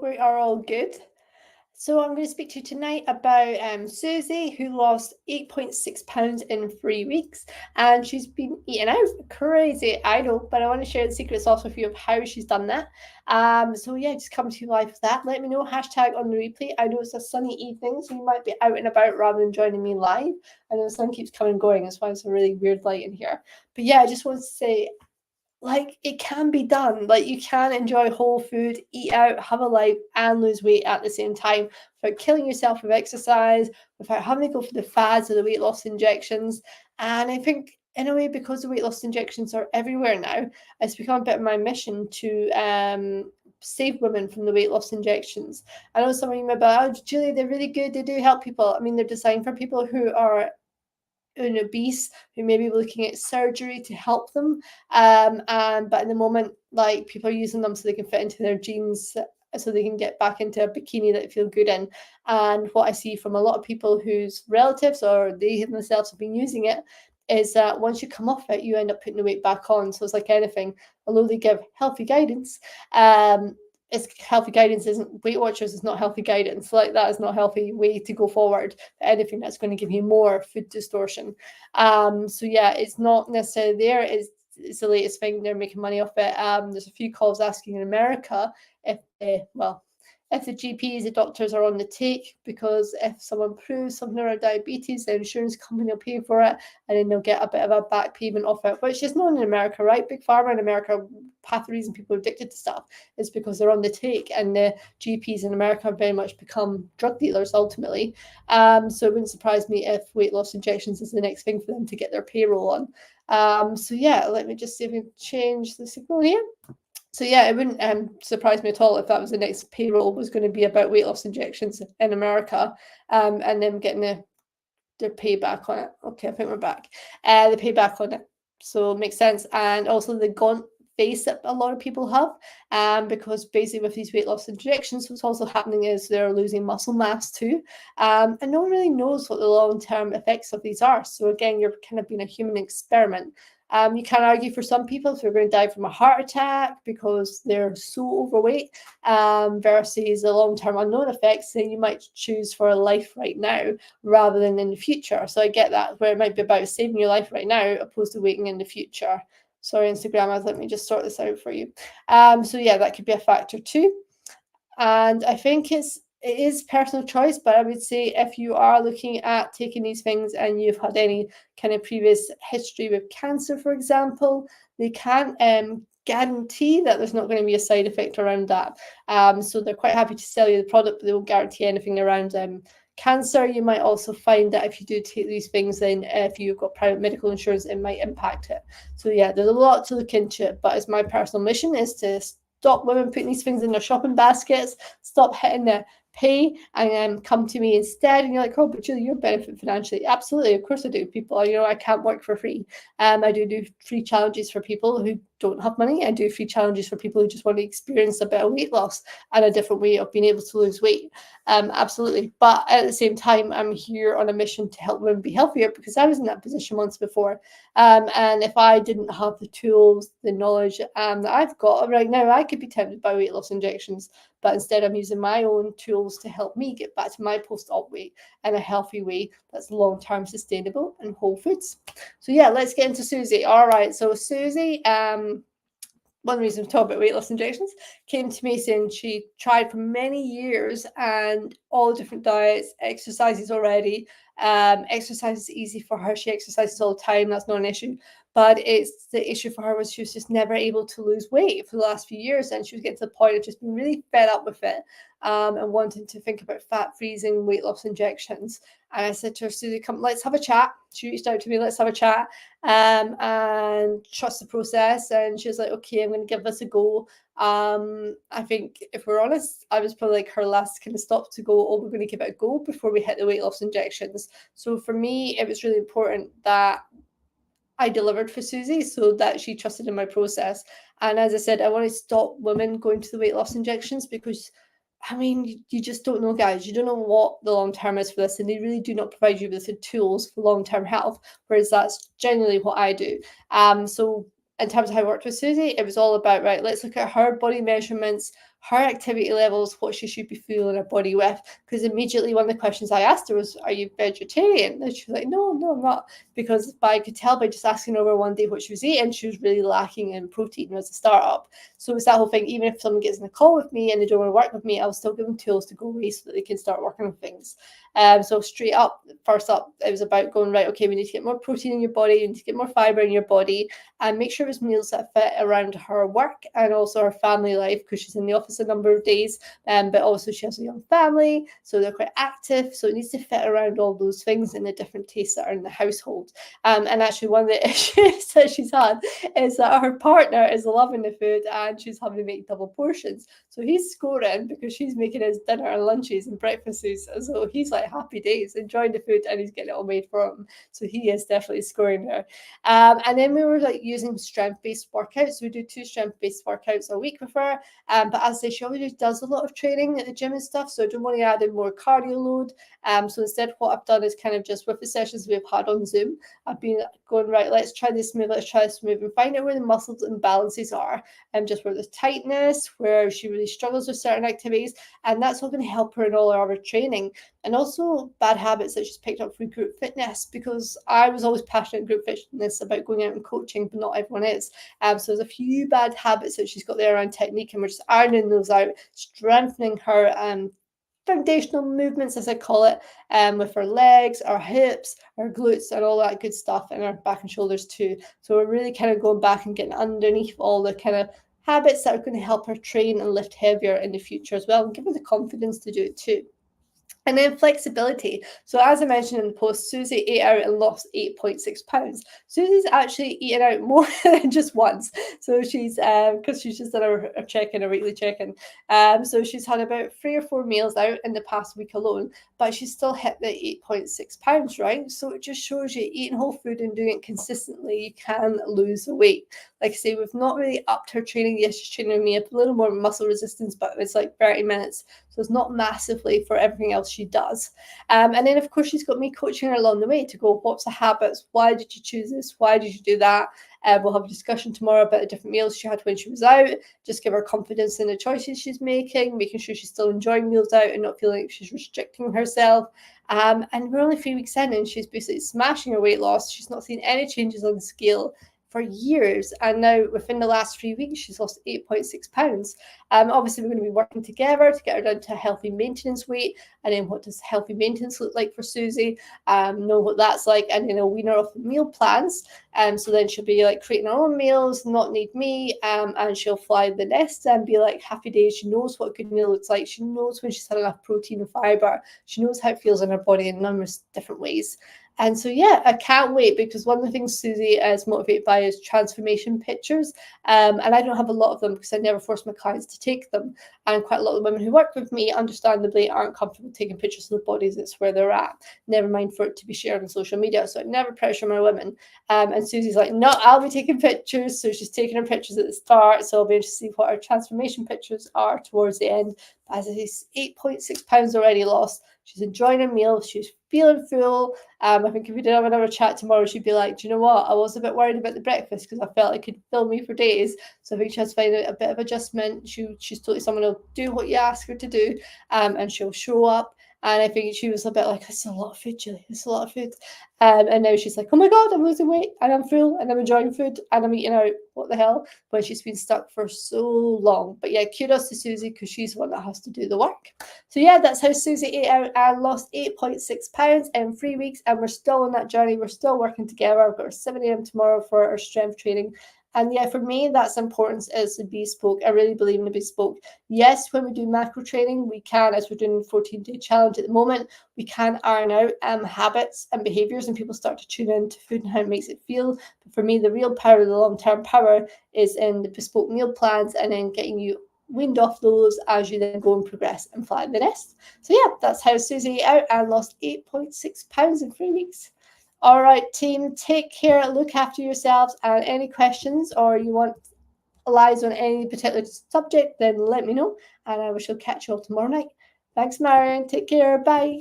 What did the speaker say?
we are all good. So I'm going to speak to you tonight about Suzy, who lost 8.6 pounds in 3 weeks, and she's been eating out. Crazy, I know, but I want to share the secret sauce with you of how she's done that. So yeah, just come to you live with that. Let me know, hashtag on the replay. I know it's a sunny evening, so you might be out and about rather than joining me live. I know the sun keeps coming and going, that's why it's a really weird light in here. But yeah, I just want to say, like, it can be done. Like, you can enjoy whole food, eat out, have a life, and lose weight at the same time without killing yourself with exercise, without having to go for the fads or the weight loss injections. And I think, in a way, because the weight loss injections are everywhere now, it's become a bit of my mission to save women from the weight loss injections. I know some of you might be like, oh, Julie, they're really good, they do help people. I mean, they're designed for people who are obese, who may be looking at surgery to help them, but in the moment, like, people are using them so they can fit into their jeans, so they can get back into a bikini that they feel good in. And what I see from a lot of people whose relatives or they themselves have been using it is that once you come off it, you end up putting the weight back on. So it's like anything, although they give healthy guidance, it's healthy guidance isn't Weight Watchers is not healthy guidance. Like, that is not a healthy way to go forward. Anything that's going to give you more food distortion. So yeah, it's not necessarily there. It's the latest thing. They're making money off it. There's a few calls asking in America if if the GPs, the doctors are on the take, because if someone proves something around diabetes, the insurance company will pay for it, and then they'll get a bit of a back payment off it, which is known in America, right? Big Pharma in America, half the reason people are addicted to stuff is because they're on the take, and the GPs in America have very much become drug dealers ultimately. So it wouldn't surprise me if weight loss injections is the next thing for them to get their payroll on. So yeah, let me just see if we can change the signal here. So yeah, it wouldn't surprise me at all if that was the next payroll was going to be about weight loss injections in America, and them getting their payback on it. Okay, I think we're back. The payback on it. So it makes sense. And also the gaunt face that a lot of people have, because basically with these weight loss injections, what's also happening is they're losing muscle mass too. And no one really knows what the long-term effects of these are. So again, you're kind of being a human experiment. You can argue for some people if they're going to die from a heart attack because they're so overweight, versus the long-term unknown effects, then you might choose for a life right now rather than in the future. So I get that, where it might be about saving your life right now opposed to waiting in the future. Sorry, Instagram, let me just sort this out for you. So yeah, that could be a factor too. And I think it is personal choice, but I would say if you are looking at taking these things and you've had any kind of previous history with cancer, for example, they can't guarantee that there's not going to be a side effect around that. So they're quite happy to sell you the product, but they won't guarantee anything around cancer. You might also find that if you do take these things, then if you've got private medical insurance, it might impact it. So yeah, there's a lot to look into it, but it's my personal mission is to stop women putting these things in their shopping baskets, stop hitting the pay, and come to me instead. And you're like, oh, but Julie, you're benefit financially. Absolutely, of course I do. People, I can't work for free. I do free challenges for people who don't have money. I do free challenges for people who just want to experience a bit of weight loss and a different way of being able to lose weight. Absolutely. But at the same time, I'm here on a mission to help women be healthier, because I was in that position once before. And if I didn't have the tools, the knowledge that I've got right now, I could be tempted by weight loss injections. But instead, I'm using my own tools to help me get back to my post-op weight in a healthy way that's long-term sustainable and whole foods. So yeah, let's get into Suzy. All right, so Suzy, one reason to talk about weight loss injections, came to me saying she tried for many years and all different diets, exercises already. Exercise is easy for her. She exercises all the time. That's not an issue. But it's the issue for her was she was just never able to lose weight for the last few years. And she was getting to the point of just being really fed up with it, and wanting to think about fat freezing, weight loss injections. And I said to her, Suzy, come, let's have a chat. She reached out to me, let's have a chat, and trust the process. And she was like, okay, I'm going to give this a go. I think if we're honest, I was probably like her last kind of stop to go, oh, we're going to give it a go before we hit the weight loss injections. So for me, it was really important that I delivered for Suzy so that she trusted in my process. And as I said, I want to stop women going to the weight loss injections because, I mean, you just don't know, guys. You don't know what the long term is for this, and they really do not provide you with the tools for long term health. Whereas that's generally what I do. So in terms of how I worked with Suzy, it was all about, right, let's look at her body measurements, her activity levels, what she should be fueling her body with. Because immediately one of the questions I asked her was, are you vegetarian? And she was like, no, I'm not. Because I could tell by just asking her one day what she was eating, she was really lacking in protein as a startup. So it's that whole thing, even if someone gets in a call with me and they don't want to work with me, I'll still give them tools to go away so that they can start working on things. So straight up, first up, it was about going, right, okay, we need to get more protein in your body, you need to get more fiber in your body, and make sure it was meals that fit around her work and also her family life, because she's in the office a number of days, but also she has a young family, so they're quite active, so it needs to fit around all those things and the different tastes that are in the household. And actually one of the issues that she's had is that her partner is loving the food and she's having to make double portions. So he's scoring because she's making his dinner and lunches and breakfasts. So he's like happy days, enjoying the food, and he's getting it all made for him. So he is definitely scoring there. And then we were like using strength-based workouts. So we do 2 strength-based workouts a week with her. But as I say, she already does a lot of training at the gym and stuff. So I don't want to add in more cardio load. So instead, what I've done is kind of just with the sessions we've had on Zoom, I've been going, right, let's try this move, and find out where the muscles imbalances are, and just where there's tightness, where she really struggles with certain activities, and that's all going to help her in all our training. And also bad habits that she's picked up through group fitness, because I was always passionate in group fitness about going out and coaching, but not everyone is. So there's a few bad habits that she's got there around technique, and we're just ironing those out, strengthening her foundational movements, as I call it, with her legs, our hips, our glutes, and all that good stuff, and our back and shoulders too. So we're really kind of going back and getting underneath all the kind of habits that are going to help her train and lift heavier in the future as well, and give her the confidence to do it too. And then flexibility. So as I mentioned in the post, Suzy ate out and lost 8.6 pounds. Suzy's actually eaten out more than just once. So she's, because she's just done a check-in, a weekly check-in. So she's had about 3 or 4 meals out in the past week alone, but she's still hit the 8.6 pounds, right? So it just shows you eating whole food and doing it consistently, you can lose the weight. Like I say, we've not really upped her training. Yes, she's training me up a little more muscle resistance, but it's like 30 minutes. So it's not massively for everything else she does. And then, of course, she's got me coaching her along the way to go, what's the habits? Why did you choose this? Why did you do that? We'll have a discussion tomorrow about the different meals she had when she was out. Just give her confidence in the choices she's making, making sure she's still enjoying meals out and not feeling like she's restricting herself. And we're only 3 weeks in, and she's basically smashing her weight loss. She's not seen any changes on the scale for years, and now within the last 3 weeks she's lost 8.6 pounds. Obviously we're going to be working together to get her down to a healthy maintenance weight, and then what does healthy maintenance look like for Suzy, know what that's like, and then a wean her off the meal plans, so then she'll be like creating her own meals, not need me, and she'll fly the nest and be like happy days. She knows what a good meal looks like, she knows when she's had enough protein and fiber, she knows how it feels in her body in numerous different ways. And so, yeah, I can't wait, because one of the things Suzy is motivated by is transformation pictures. And I don't have a lot of them because I never force my clients to take them. And quite a lot of women who work with me, understandably, aren't comfortable taking pictures of the bodies that's where they're at. Never mind for it to be shared on social media. So I never pressure my women. And Suzy's like, no, I'll be taking pictures. So she's taking her pictures at the start. So I'll be interested to see what her transformation pictures are towards the end. But as I say, 8.6 pounds already lost. She's enjoying her meal. She's feeling full. I think if we did have another chat tomorrow, she'd be like, do you know what? I was a bit worried about the breakfast because I felt it could fill me for days. So I think she has to find a bit of adjustment. She's totally someone who'll do what you ask her to do, and she'll show up. And I think she was a bit like, this is a lot of food, Julie. This is a lot of food. And now she's like, oh my God, I'm losing weight and I'm full and I'm enjoying food and I'm eating out. What the hell? When she's been stuck for so long. But yeah, kudos to Suzy, because she's the one that has to do the work. So yeah, that's how Suzy ate out and lost 8.6 pounds in 3 weeks. And we're still on that journey. We're still working together. I've got our 7 a.m. tomorrow for our strength training. And yeah, for me, that's important, is the bespoke. I really believe in the bespoke. Yes, when we do macro training, we can, as we're doing 14-day challenge at the moment, we can iron out habits and behaviors, and people start to tune into food and how it makes it feel. But for me, the real power, the long-term power, is in the bespoke meal plans, and then getting you weaned off those as you then go and progress and fly the nest. So yeah, that's how Suzy ate out and lost 8.6 pounds in 3 weeks. All right, team, take care, look after yourselves, and any questions or you want lies on any particular subject, then let me know, and I shall catch you all tomorrow night. Thanks, Marion. Take care. Bye.